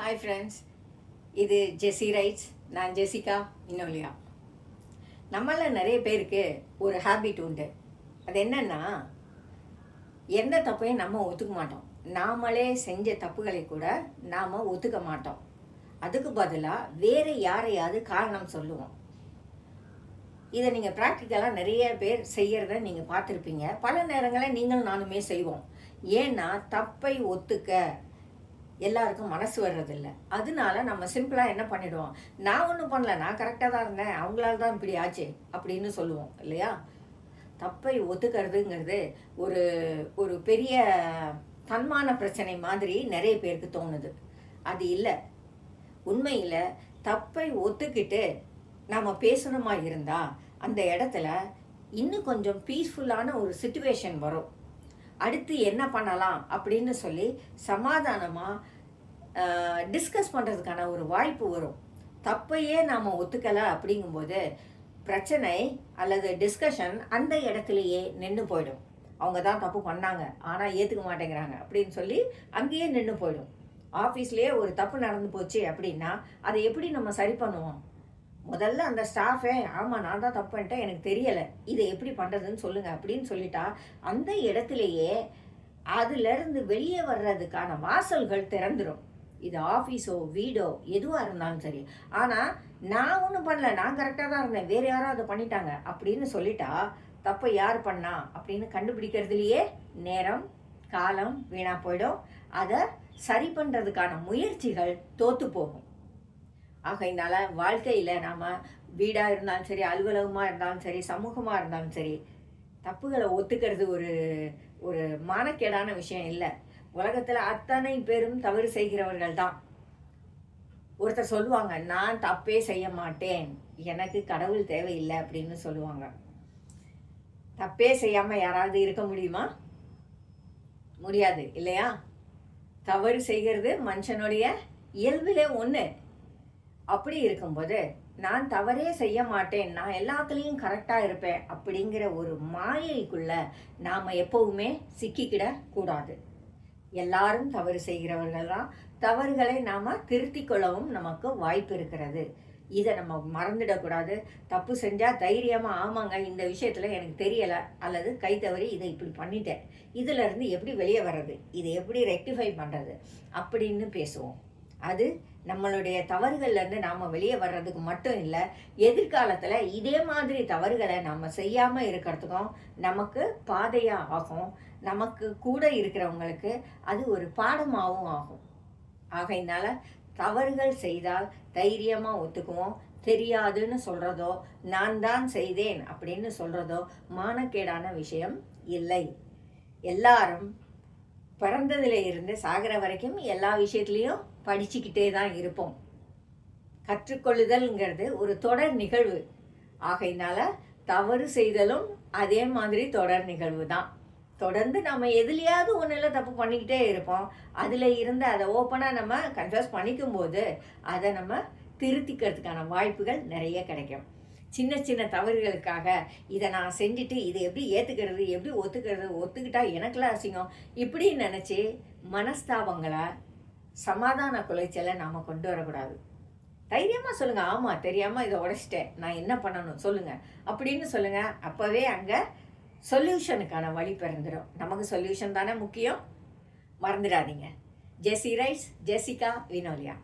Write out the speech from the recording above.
Hi friends, இது ஜெஸி rights. நான் Jessica Vinolia. நம்மள நிறைய பேருக்கு ஒரு ஹேபிட் உண்டு. அது என்னன்னா, எந்த தப்பையும் நம்ம ஒத்துக்க மாட்டோம். நாமளே செஞ்ச தப்புகளை கூட நாம் ஒத்துக்க மாட்டோம். அதுக்கு பதிலாக வேறு யாரையாவது காரணம் சொல்லுவோம். இதை நீங்கள் ப்ராக்டிக்கலாக நிறைய பேர் செய்கிறத நீங்கள் பார்த்துருப்பீங்க. பல நேரங்களில் நீங்களும் நானுமே செய்வோம். ஏன்னா தப்பை ஒத்துக்க எல்லாருக்கும் மனசு வர்றதில்ல. அதனால நம்ம சிம்பிளாக என்ன பண்ணிடுவோம், நான் ஒன்றும் பண்ணல, நான் கரெக்டாக தான் இருந்தேன், அவங்களால தான் இப்படி ஆச்சு அப்படின்னு சொல்லுவோம் இல்லையா? தப்பை ஒத்துக்கிறதுங்கிறது ஒரு ஒரு பெரிய தன்மான பிரச்சனை மாதிரி நிறைய பேருக்கு தோணுது. அது இல்லை. உண்மையில் தப்பை ஒத்துக்கிட்டு நம்ம பேசணுமா இருந்தால் அந்த இடத்துல இன்னும் கொஞ்சம் பீஸ்ஃபுல்லான ஒரு சிச்சுவேஷன் வரும். அடுத்து என்ன பண்ணலாம் அப்படின்னு சொல்லி சமாதானமாக டிஸ்கஸ் பண்ணுறதுக்கான ஒரு வாய்ப்பு வரும். தப்பையே நாம் ஒத்துக்கலை அப்படிங்கும்போது பிரச்சனை அல்லது டிஸ்கஷன் அந்த இடத்துலையே நின்று போயிடும். அவங்க தான் தப்பு பண்ணாங்க, ஆனால் ஏற்றுக்க மாட்டேங்கிறாங்க அப்படின்னு சொல்லி அங்கேயே நின்று போயிடும். ஆஃபீஸ்லேயே ஒரு தப்பு நடந்து போச்சு அப்படின்னா அதை எப்படி நம்ம சரி பண்ணுவோம்? முதல்ல அந்த ஸ்டாஃபே, ஆமாம் நான் தான் தப்பு பண்ணிட்டேன், எனக்கு தெரியலை, இதை எப்படி பண்ணுறதுன்னு சொல்லுங்கள் அப்படின்னு சொல்லிட்டா அந்த இடத்துலையே அதுலேருந்து வெளியே வர்றதுக்கான வாசல்கள் திறந்துடும். இது ஆஃபீஸோ வீடோ எதுவாக இருந்தாலும் சரி. ஆனால் நான் ஒன்றும் பண்ணல, நான் கரெக்டாக தான் இருந்தேன், வேறு யாரோ அதை பண்ணிட்டாங்க அப்படின்னு சொல்லிட்டா தப்பை யார் பண்ணா அப்படின்னு கண்டுபிடிக்கிறதுலையே நேரம் காலம் வீணாக போயிடும். அதை சரி பண்ணுறதுக்கான முயற்சிகள் தோற்று போகும். ஆகையினால வாழ்க்கையில் நாம் வீடாக இருந்தாலும் சரி, அலுவலகமாக இருந்தாலும் சரி, சமூகமாக இருந்தாலும் சரி, தப்புகளை ஒத்துக்கிறது ஒரு ஒரு மானக்கேடான விஷயம் இல்லை. உலகத்தில் அத்தனை பேரும் தவறு செய்கிறவர்கள் தான். ஒருத்தர் சொல்லுவாங்க, நான் தப்பே செய்ய மாட்டேன், எனக்கு கடவுள் தேவையில்லை அப்படின்னு சொல்லுவாங்க. தப்பே செய்யாமல் யாராவது இருக்க முடியுமா? முடியாது இல்லையா? தவறு செய்கிறது மனுஷனுடைய இயல்பிலே ஒன்று. அப்படி இருக்கும்போது நான் தவறே செய்ய மாட்டேன், நான் எல்லாத்துலேயும் கரெக்டாக இருப்பேன் அப்படிங்கிற ஒரு மாயைக்குள்ள நாம் எப்பவுமே சிக்கிக்கிட கூடாது. எல்லாரும் தவறு செய்கிறவர்கள் தான். தவறுகளை நாம் திருத்தி கொள்ளவும் நமக்கு வாய்ப்பு இருக்கிறது. இதை நம்ம மறந்துடக்கூடாது. தப்பு செஞ்சால் தைரியமாக, ஆமாங்க இந்த விஷயத்தில் எனக்கு தெரியலை அல்லது கை தவறி இதை இப்படி பண்ணிட்டேன், இதிலேருந்து எப்படி வெளியே வர்றது, இதை எப்படி ரெக்டிஃபை பண்ணுறது அப்படின்னு பேசுவோம். அது நம்மளுடைய தவறுகள்லேருந்து நாம் வெளியே வர்றதுக்கு மட்டும் இல்லை, எதிர்காலத்தில் இதே மாதிரி தவறுகளை நாம் செய்யாமல் இருக்கிறதுக்கும் நமக்கு பாதையாக ஆகும். நமக்கு கூட இருக்கிறவங்களுக்கு அது ஒரு பாடமாகவும் ஆகும். ஆகையினால தவறுகள் செய்தால் தைரியமாக ஒத்துக்குவோம். தெரியாதுன்னு சொல்கிறதோ, நான் தான் செய்தேன் அப்படின்னு சொல்கிறதோ மானக்கேடான விஷயம் இல்லை. எல்லாரும் பிறந்ததில் இருந்து சாகிற வரைக்கும் எல்லா விஷயத்துலேயும் படிச்சுக்கிட்டே தான் இருப்போம். கற்றுக்கொள்ளுதல்ங்கிறது ஒரு தொடர் நிகழ்வு. ஆகையினால தவறு செய்தலும் அதே மாதிரி தொடர் நிகழ்வு தான். தொடர்ந்து நம்ம எதுலையாவது ஒன்றில் தப்பு பண்ணிக்கிட்டே இருப்போம். அதில் இருந்து அதை ஓப்பனாக நம்ம கன்ஃபஸ் பண்ணிக்கும்போது அதை நம்ம திருத்திக்கிறதுக்கான வாய்ப்புகள் நிறைய கிடைக்கும். சின்ன சின்ன தவறுகளுக்காக இதை நான் செஞ்சுட்டு இதை எப்படி ஏற்றுக்கிறது, எப்படி ஒத்துக்கிட்டா எனக்குலாம் அசிங்கம் இப்படின்னு நினச்சி மனஸ்தாபங்களை, சமாதான குலைச்சலை நாம் கொண்டு வரக்கூடாது. தைரியமாக சொல்லுங்கள், ஆமாம் தெரியாமல் இதை உடைச்சிட்டேன், நான் என்ன பண்ணணும் சொல்லுங்கள் அப்படின்னு சொல்லுங்கள். அப்போவே அங்கே சொல்யூஷனுக்கான வழி பிறந்துடும். நமக்கு சொல்யூஷன் தானே முக்கியம், மறந்துடாதீங்க. ஜெஸி ரைட்ஸ், ஜெசிகா வினோலியா.